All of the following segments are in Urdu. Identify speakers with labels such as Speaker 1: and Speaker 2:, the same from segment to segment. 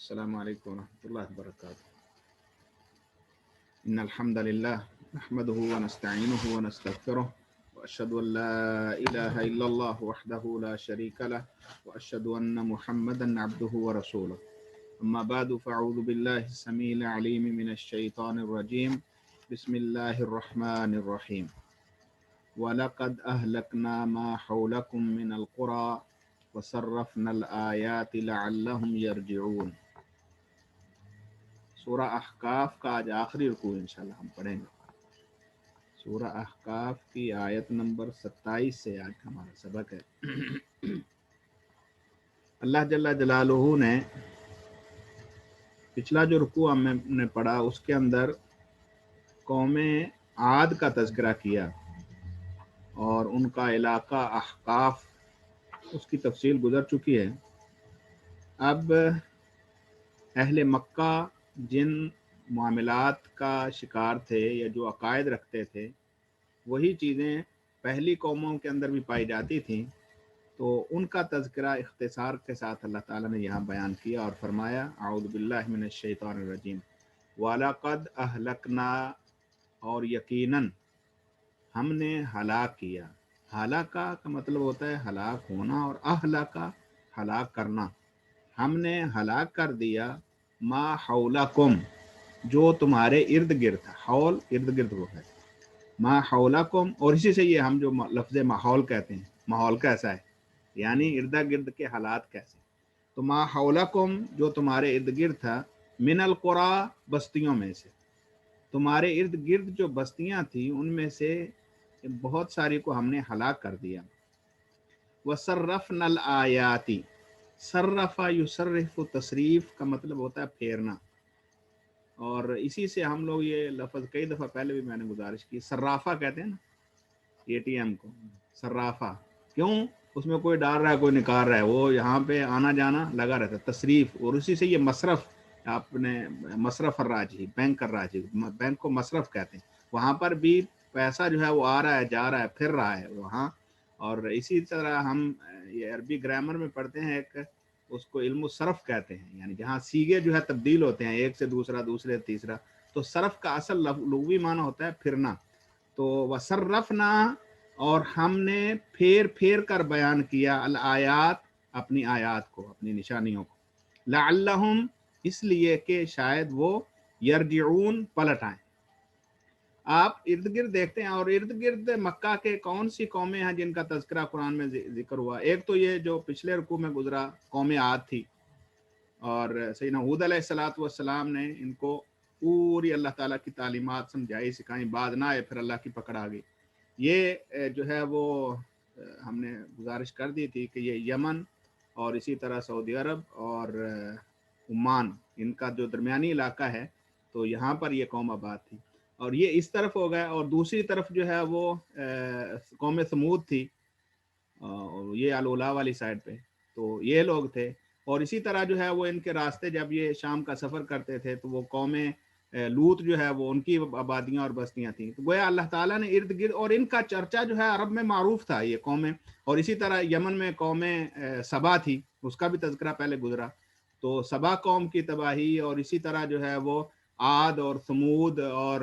Speaker 1: السلام عليكم ورحمة الله وبركاته. إن الحمد لله نحمده ونستعينه ونستغفره وأشهد أن لا إله إلا الله وحده لا شريك له وأشهد أن محمدا عبده ورسوله. أما بعد فأعوذ بالله السميع العليم من الشيطان الرجيم. بسم الله الرحمن الرحيم. وَلَقَدْ أَهْلَكْنَا مَا حَوْلَكُمْ مِنَ الْقُرَى وَصَرَّفْنَا الْآيَاتِ لَعَلَّهُمْ يَرْجِعُونَ۔ سورہ احقاف کا آج آخری رکوع انشاءاللہ ہم پڑھیں گے۔ سورہ احقاف کی آیت نمبر 27 سے آج ہمارا سبق ہے۔ اللہ جل جلالہ نے پچھلا جو رکوع ہم نے پڑھا اس کے اندر قوم عاد کا تذکرہ کیا اور ان کا علاقہ احقاف اس کی تفصیل گزر چکی ہے۔ اب اہل مکہ جن معاملات کا شکار تھے یا جو عقائد رکھتے تھے وہی چیزیں پہلی قوموں کے اندر بھی پائی جاتی تھیں، تو ان کا تذکرہ اختصار کے ساتھ اللہ تعالیٰ نے یہاں بیان کیا اور فرمایا اعوذ باللہ من الشیطان الرجیم وَلَقَدْ أَهْلَكْنَا، اور یقیناً ہم نے ہلاک کیا۔ ہلاکا کا مطلب ہوتا ہے ہلاک ہونا، اور اہلکا ہلاک کرنا۔ ہم نے ہلاک کر دیا ما حولکم، جو تمہارے ارد گرد تھا۔ حول ارد گرد کو ہے، ما حولکم، اور اسی سے یہ ہم جو لفظ ماحول کہتے ہیں، ماحول کیسا ہے یعنی ارد گرد کے حالات کیسے۔ تو ما حولکم جو تمہارے ارد گرد تھا، من القریٰ بستیوں میں سے، تمہارے ارد گرد جو بستیاں تھیں ان میں سے بہت ساری کو ہم نے ہلاک کر دیا۔ وَصَرَّفْنَا الْآيَاتِ، صرف یصرف، تصریف کا مطلب ہوتا ہے پھیرنا، اور اسی سے ہم لوگ یہ لفظ کئی دفعہ پہلے بھی میں نے گزارش کی، صرافہ کہتے ہیں نا اے ٹی ایم کو، صرافہ کیوں؟ اس میں کوئی ڈال رہا ہے کوئی نکال رہا ہے، وہ یہاں پہ آنا جانا لگا رہتا ہے، تصریف، اور اسی سے یہ مصرف، آپ نے مصرف الراجحی، بینک الراجحی، بینک کو مصرف کہتے ہیں، وہاں پر بھی پیسہ جو ہے وہ آ رہا ہے جا رہا ہے پھر رہا ہے وہاں۔ اور اسی طرح ہم یہ عربی گرامر میں پڑھتے ہیں ایک، اس کو علم الصرف کہتے ہیں، یعنی جہاں سیغے جو ہے تبدیل ہوتے ہیں ایک سے دوسرا، دوسرے تیسرا، تو صرف کا اصل لغوی معنی ہوتا ہے پھرنا۔ تو وصرفنا، اور ہم نے پھیر پھیر کر بیان کیا، الآیات، اپنی آیات کو، اپنی نشانیوں کو، لعلہم، اس لیے کہ شاید وہ یرجعون، پلٹ آئیں۔ آپ ارد گرد دیکھتے ہیں، اور ارد گرد مکہ کے کون سی قومیں ہیں جن کا تذکرہ قرآن میں ذکر ہوا؟ ایک تو یہ جو پچھلے رکوع میں گزرا قوم عاد تھی، اور سیدنا ہود علیہ الصلوۃ والسلام نے ان کو پوری اللہ تعالیٰ کی تعلیمات سمجھائی سکھائیں، بعد نہ آئے، پھر اللہ کی پکڑ آ گئی۔ یہ جو ہے وہ ہم نے گزارش کر دی تھی کہ یہ یمن اور اسی طرح سعودی عرب اور عمان، ان کا جو درمیانی علاقہ ہے، تو یہاں پر یہ قوم آباد تھی، اور یہ اس طرف ہو گیا، اور دوسری طرف جو ہے وہ قوم ثمود تھی، یہ الولا والی سائڈ پہ، تو یہ لوگ تھے۔ اور اسی طرح جو ہے وہ ان کے راستے جب یہ شام کا سفر کرتے تھے تو وہ قوم لوط جو ہے وہ ان کی آبادیاں اور بستیاں تھیں، تو گویا اللہ تعالیٰ نے ارد گرد، اور ان کا چرچا جو ہے عرب میں معروف تھا یہ قومیں۔ اور اسی طرح یمن میں قوم سبا تھی، اس کا بھی تذکرہ پہلے گزرا، تو سبا قوم کی تباہی، اور اسی طرح جو ہے وہ عاد اور ثمود اور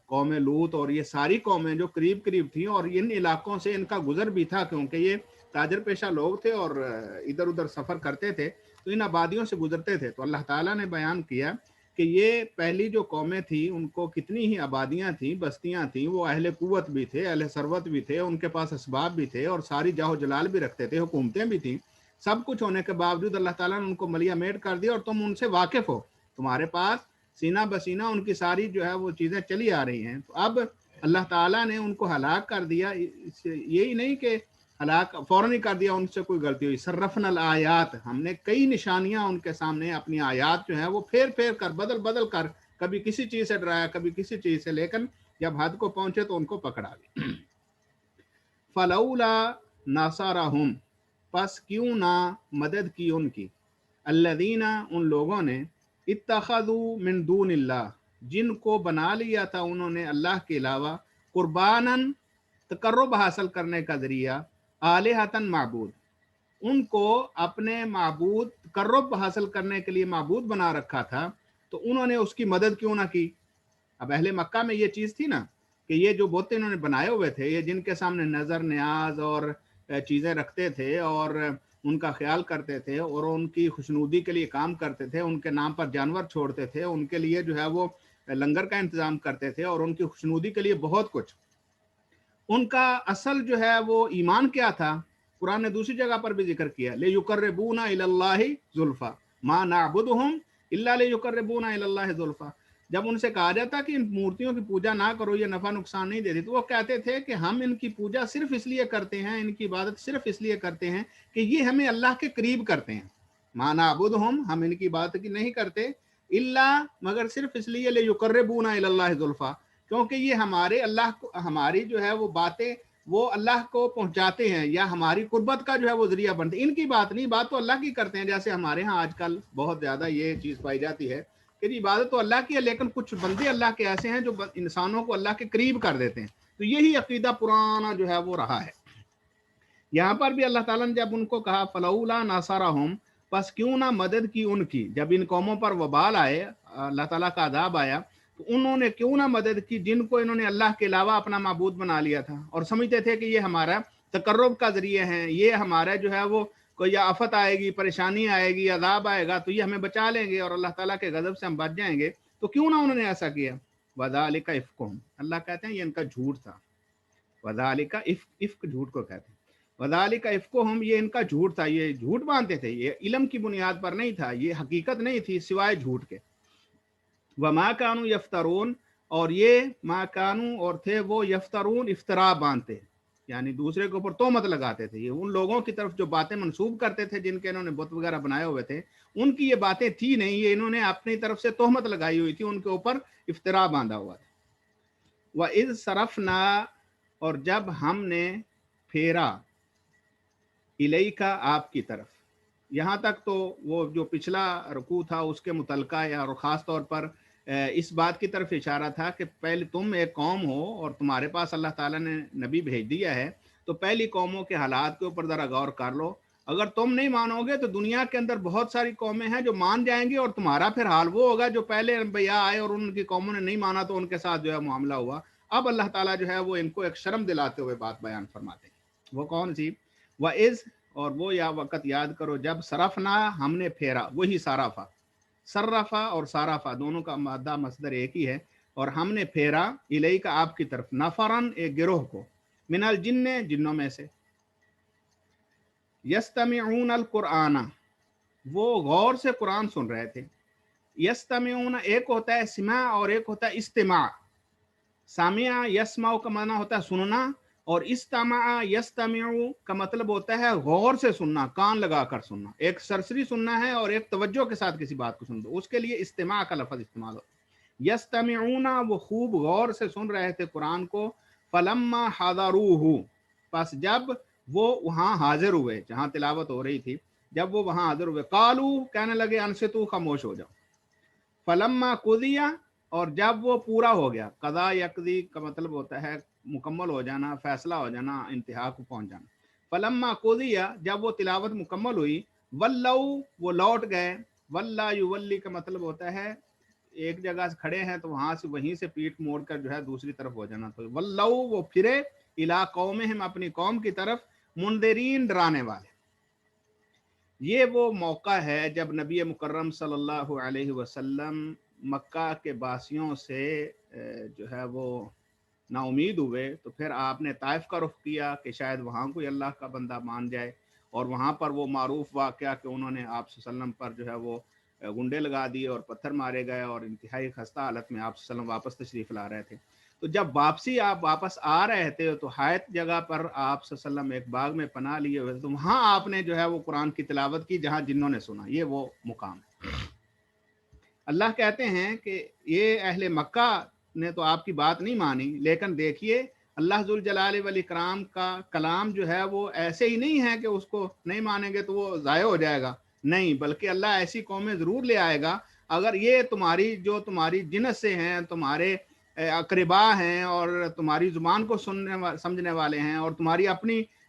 Speaker 1: قوم لوط، اور یہ ساری قومیں جو قریب قریب تھیں، اور ان علاقوں سے ان کا گزر بھی تھا کیونکہ یہ تاجر پیشہ لوگ تھے اور ادھر ادھر سفر کرتے تھے، تو ان آبادیوں سے گزرتے تھے۔ تو اللہ تعالیٰ نے بیان کیا کہ یہ پہلی جو قومیں تھیں ان کو کتنی ہی آبادیاں تھیں، بستیاں تھیں، وہ اہل قوت بھی تھے، اہل ثروت بھی تھے، ان کے پاس اسباب بھی تھے، اور ساری جاہ و جلال بھی رکھتے تھے، حکومتیں بھی تھیں۔ سب کچھ ہونے کے باوجود اللہ تعالیٰ نے ان کو ملیا میٹ کر دیا، اور تم ان سے واقف ہو، تمہارے پاس سینہ بسینہ ان کی ساری جو ہے وہ چیزیں چلی آ رہی ہیں۔ تو اب اللہ تعالیٰ نے ان کو ہلاک کر دیا، یہی نہیں کہ ہلاک فوراً ہی کر دیا، ان سے کوئی غلطی ہوئی، صرفنا الآیات، ہم نے کئی نشانیاں ان کے سامنے، اپنی آیات جو ہیں وہ پھیر پھیر کر، بدل بدل کر، کبھی کسی چیز سے ڈرایا، کبھی کسی چیز سے، لیکن جب حد کو پہنچے تو ان کو پکڑا گیا۔ فلولا ناصرہم، پس کیوں نہ مدد کی ان کی، الذین، ان لوگوں نے، اتخذوا من دون اللہ، جن کو بنا لیا تھا انہوں نے اللہ کے علاوہ، قرباناً، تقرب حاصل کرنے کا ذریعہ، آلہۃ، معبود، ان کو اپنے معبود تقرب حاصل کرنے کے لیے معبود بنا رکھا تھا، تو انہوں نے اس کی مدد کیوں نہ کی؟ اب اہل مکہ میں یہ چیز تھی نا کہ یہ جو بت انہوں نے بنائے ہوئے تھے، یہ جن کے سامنے نظر نیاز اور چیزیں رکھتے تھے اور ان کا خیال کرتے تھے اور ان کی خوشنودی کے لیے کام کرتے تھے، ان کے نام پر جانور چھوڑتے تھے، ان کے لیے جو ہے وہ لنگر کا انتظام کرتے تھے اور ان کی خوشنودی کے لیے بہت کچھ، ان کا اصل جو ہے وہ ایمان کیا تھا؟ قرآن نے دوسری جگہ پر بھی ذکر کیا، لِيُقَرِّبُونَ إِلَى اللَّهِ زُلْفَى مَا نَعْبُدُهُمْ إِلَّا لِيُقَرِّبُونَ إِلَى اللَّهِ زُلْفَى۔ جب ان سے کہا جاتا کہ ان مورتیوں کی پوجا نہ کرو، یہ نفع نقصان نہیں دیتی، تو وہ کہتے تھے کہ ہم ان کی پوجا صرف اس لیے کرتے ہیں، ان کی عبادت صرف اس لیے کرتے ہیں کہ یہ ہمیں اللہ کے قریب کرتے ہیں۔ مَا نَعْبُدُهُمْ، ہم ان کی عبادت کی نہیں کرتے، الا مگر صرف اس لیے لِيُقَرِّبُونَ إِلَى اللَّهِ زُلْفَى، کیونکہ یہ ہمارے اللہ کو، ہماری جو ہے وہ باتیں وہ اللہ کو پہنچاتے ہیں یا ہماری قربت کا جو ہے وہ ذریعہ بنتے ہیں۔ ان کی بات نہیں، بات تو اللہ کی کرتے ہیں، جیسے ہمارے ہاں آج کل بہت زیادہ یہ چیز پائی جاتی ہے کہ جی عبادت تو اللہ کی ہے، لیکن کچھ بندے اللہ کے ایسے ہیں جو انسانوں کو اللہ کے قریب کر دیتے ہیں۔ تو یہی عقیدہ پرانا جو ہے وہ رہا ہے۔ یہاں پر بھی اللہ تعالیٰ نے جب ان کو کہا فلولا ناصرہم، پس کیوں نہ مدد کی ان کی، جب ان قوموں پر وبال آئے، اللہ تعالیٰ کا عذاب آیا، تو انہوں نے کیوں نہ مدد کی جن کو انہوں نے اللہ کے علاوہ اپنا معبود بنا لیا تھا اور سمجھتے تھے کہ یہ ہمارا تقرب کا ذریعہ ہیں، یہ ہمارا جو ہے وہ کوئی آفت آئے گی، پریشانی آئے گی، عذاب آئے گا تو یہ ہمیں بچا لیں گے اور اللہ تعالیٰ کے غضب سے ہم بچ جائیں گے، تو کیوں نہ انہوں نے ایسا کیا؟ وذالک افکہم، اللہ کہتے ہیں یہ ان کا جھوٹ تھا۔ وذالک افک جھوٹ کو کہتے ہیں، وذالک افکہم، یہ ان کا جھوٹ تھا، یہ جھوٹ مانتے تھے، یہ علم کی بنیاد پر نہیں تھا، یہ حقیقت نہیں تھی سوائے جھوٹ کے۔ وما کانوا یفترون، اور یہ ما کانوا اور تھے وہ یفترون افترا باندھتے، یعنی دوسرے کے اوپر تہمت لگاتے تھے۔ یہ ان لوگوں کی طرف جو باتیں منسوب کرتے تھے جن کے انہوں نے بت وغیرہ بنائے ہوئے تھے، ان کی یہ باتیں تھی نہیں، یہ انہوں نے اپنی طرف سے تہمت لگائی ہوئی تھی، ان کے اوپر افترا باندھا ہوا تھا۔ وَإِذْ صَرَفْنَا، اور جب ہم نے پھیرا، الیکا آپ کی طرف، یہاں تک تو وہ جو پچھلا رکوع تھا اس کے متعلقہ یا اور خاص طور پر اس بات کی طرف اشارہ تھا کہ پہلے تم ایک قوم ہو اور تمہارے پاس اللہ تعالیٰ نے نبی بھیج دیا ہے، تو پہلی قوموں کے حالات کے اوپر ذرا غور کر لو۔ اگر تم نہیں مانو گے تو دنیا کے اندر بہت ساری قومیں ہیں جو مان جائیں گی، اور تمہارا پھر حال وہ ہوگا جو پہلے انبیاء آئے اور ان کی قوموں نے نہیں مانا تو ان کے ساتھ جو ہے معاملہ ہوا۔ اب اللہ تعالیٰ جو ہے وہ ان کو ایک شرم دلاتے ہوئے بات بیان فرماتے ہیں۔ وہ کون سی؟ وَإِذْ، اور وہ یا وقت یاد کرو جب صرفنا، ہم نے پھیرا، وہی صرفا، صرفا اور صارفا دونوں کا مادہ مصدر ایک ہی ہے، اور ہم نے پھیرا الیکا آپ کی طرف، نفرن ایک گروہ کو، من الجن جنوں میں سے، یستمعون القرآن، وہ غور سے قرآن سن رہے تھے۔ یستمعون ایک ہوتا ہے سماع اور ایک ہوتا ہے استماع۔ سامع یسمع کا معنی ہوتا ہے سننا، اور استماع یستمع کا مطلب ہوتا ہے غور سے سننا، کان لگا کر سننا، ایک سرسری سننا ہے اور ایک توجہ کے ساتھ کسی بات کو سن دو، اس کے لیے استماع کا لفظ استعمال ہوتا ہے۔ یستمعون، وہ خوب غور سے سن رہے تھے قرآن کو، فلما حضروہ، پس جب وہ وہاں حاضر ہوئے جہاں تلاوت ہو رہی تھی، جب وہ وہاں حاضر ہوئے، قالو کہنے لگے انصتوا خاموش ہو جاؤ، فلما قضی، اور جب وہ پورا ہو گیا، قضا یقضی کا مطلب ہوتا ہے مکمل ہو جانا، فیصلہ ہو جانا، انتہا کو پہنچ جانا۔ فلما قضی، جب وہ تلاوت مکمل ہوئی، ولو، وہ لوٹ گئے، ولا یولی کا مطلب ہوتا ہے ایک جگہ سے کھڑے ہیں تو وہاں سے وہیں سے پیٹ موڑ کر جو ہے دوسری طرف ہو جانا، تو ولو وہ پھرے، الی قومہم اپنی قوم کی طرف، منذرین ڈرانے والے۔ یہ وہ موقع ہے جب نبی مکرم صلی اللہ علیہ وسلم مکہ کے باسیوں سے جو ہے وہ نا امید ہوئے، تو پھر آپ نے طائف کا رخ کیا کہ شاید وہاں کوئی اللہ کا بندہ مان جائے، اور وہاں پر وہ معروف واقعہ کہ انہوں نے آپ صلی اللہ علیہ وسلم پر جو ہے وہ گنڈے لگا دیے اور پتھر مارے گئے، اور انتہائی خستہ حالت میں آپ صلی اللہ علیہ وسلم واپس تشریف لا رہے تھے۔ تو جب آپ واپس آ رہے تھے تو حائط جگہ پر آپ صلی اللہ علیہ وسلم ایک باغ میں پناہ لیے ہوئے، تو وہاں آپ نے جو ہے وہ قرآن کی تلاوت کی جہاں جنوں نے سنا، یہ وہ مقام ہے۔ اللہ کہتے ہیں کہ یہ اہل مکہ نے تو آپ کی بات نہیں مانی، لیکن دیکھیے اللہ ذوالجلال والاکرام کا کلام جو ہے وہ ایسے ہی نہیں ہے کہ اس کو نہیں مانیں گے تو وہ ضائع ہو جائے گا، نہیں، بلکہ اللہ ایسی قومیں ضرور لے آئے گا اگر یہ تمہاری جنس سے ہیں، تمہارے اقربا ہیں اور تمہاری زبان کو سمجھنے والے ہیں اور تمہاری اپنی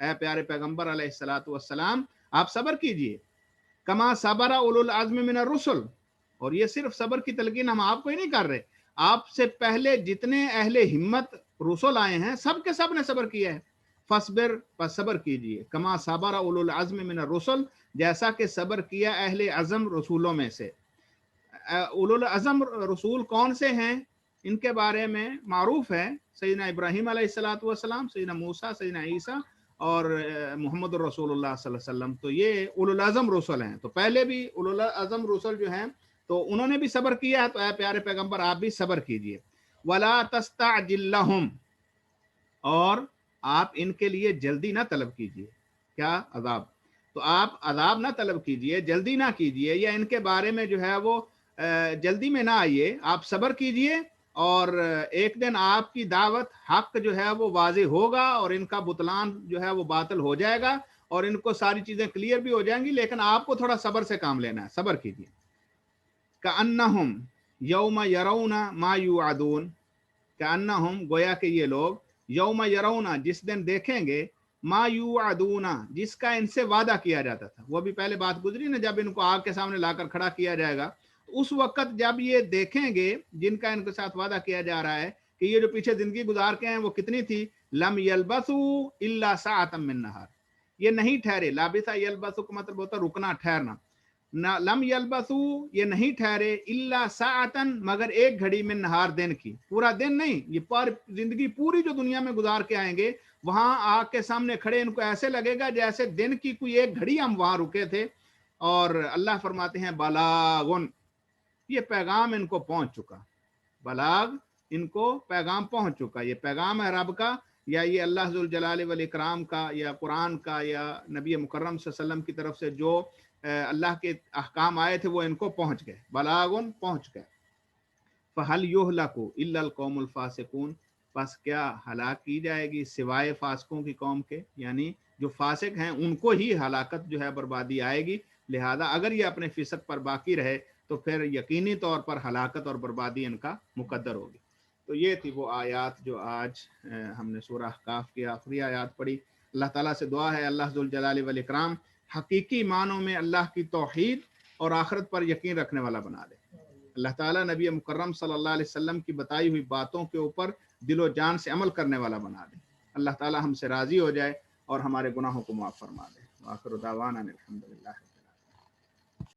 Speaker 1: اے پیارے پیغمبر علیہ الصلوۃ والسلام آپ صبر کیجئے، کما صبر اولو العزم من الرسل، اور یہ صرف صبر کی تلقین ہم آپ کو ہی نہیں کر رہے، آپ سے پہلے جتنے اہل ہمت رسول آئے ہیں سب کے سب نے صبر کیا ہے، فصبر پس صبر کیجئے، کما صبر اولو العزم من الرسل جیسا کہ صبر کیا اہل عزم رسولوں میں سے۔ اولو العزم رسول کون سے ہیں ان کے بارے میں معروف ہے، سیدنا ابراہیم علیہ الصلوۃ والسلام، سیدنا موسیٰ، سیدنا عیسیٰ اور محمد الرسول اللہ صلی اللہ علیہ وسلم، تو یہ اولو العزم رسول ہیں۔ تو پہلے بھی اولو العزم رسول جو ہیں تو انہوں نے بھی صبر کیا ہے، تو اے پیارے پیغمبر آپ بھی صبر کیجئے۔ وَلَا تَسْتَعْجِل لَّهُمْ، اور آپ ان کے لیے جلدی نہ طلب کیجئے، کیا عذاب، تو آپ عذاب نہ طلب کیجئے، جلدی نہ کیجئے، یا ان کے بارے میں جو ہے وہ جلدی میں نہ آئیے، آپ صبر کیجئے، اور ایک دن آپ کی دعوت حق جو ہے وہ واضح ہوگا اور ان کا بطلان جو ہے وہ باطل ہو جائے گا اور ان کو ساری چیزیں کلیئر بھی ہو جائیں گی، لیکن آپ کو تھوڑا صبر سے کام لینا ہے، صبر کیجئے۔ کأنہم یوم یرون ما یوعدون، کأنہم گویا کہ یہ لوگ یوم یرون جس دن دیکھیں گے ما یوعدون جس کا ان سے وعدہ کیا جاتا تھا، وہ بھی پہلے بات گزری نا، جب ان کو آگ کے سامنے لا کر کھڑا کیا جائے گا اس وقت جب یہ دیکھیں گے جن کا ان کے ساتھ وعدہ کیا جا رہا ہے کہ یہ جو پیچھے زندگی گزار کے ہیں وہ کتنی تھی، لم یلبثوا الا ساعۃ من نہار، یہ نہیں ٹھہرے، لابث یلبث کا مطلب ہوتا ہے رکنا ٹھہرنا، لم یلبثوا یہ نہیں ٹھہرے الا ساعۃ مگر ایک گھڑی من نہار دن کی، پورا دن نہیں، یہ پر زندگی پوری جو دنیا میں گزار کے آئیں گے وہاں آگ کے سامنے کھڑے ان کو ایسے لگے گا جیسے دن کی کوئی ایک گھڑی ہم وہاں رکے تھے۔ اور اللہ فرماتے ہیں بلاغن، یہ پیغام ان کو پہنچ چکا، بلاغ ان کو پیغام پہنچ چکا، یہ پیغام ہے رب کا یا یہ اللہ ذوالجلال والاکرام کا یا قرآن کا یا نبی مکرم صلی اللہ علیہ وسلم کی طرف سے جو اللہ کے احکام آئے تھے وہ ان کو پہنچ گئے، بلاغن پہنچ گئے۔ فَهَلْ يُهْلَكُ إِلَّا الْقَوْمُ الْفَاسِقُونَ، پس کیا ہلاک کی جائے گی سوائے فاسقوں کی قوم کے، یعنی جو فاسق ہیں ان کو ہی ہلاکت جو ہے بربادی آئے گی، لہذا اگر یہ اپنے فسق پر باقی رہے تو پھر یقینی طور پر ہلاکت اور بربادی ان کا مقدر ہوگی۔ تو یہ تھی وہ آیات جو آج ہم نے سورہ احقاف کی آخری آیات پڑھی۔ اللہ تعالیٰ سے دعا ہے اللہ ذوالجلال والاکرام حقیقی معنوں میں اللہ کی توحید اور آخرت پر یقین رکھنے والا بنا دے۔ اللہ تعالیٰ نبی مکرم صلی اللہ علیہ وسلم کی بتائی ہوئی باتوں کے اوپر دل و جان سے عمل کرنے والا بنا دے۔ اللہ تعالیٰ ہم سے راضی ہو جائے اور ہمارے گناہوں کو معاف فرما دے۔ وآخر دعوانا الحمدللہ۔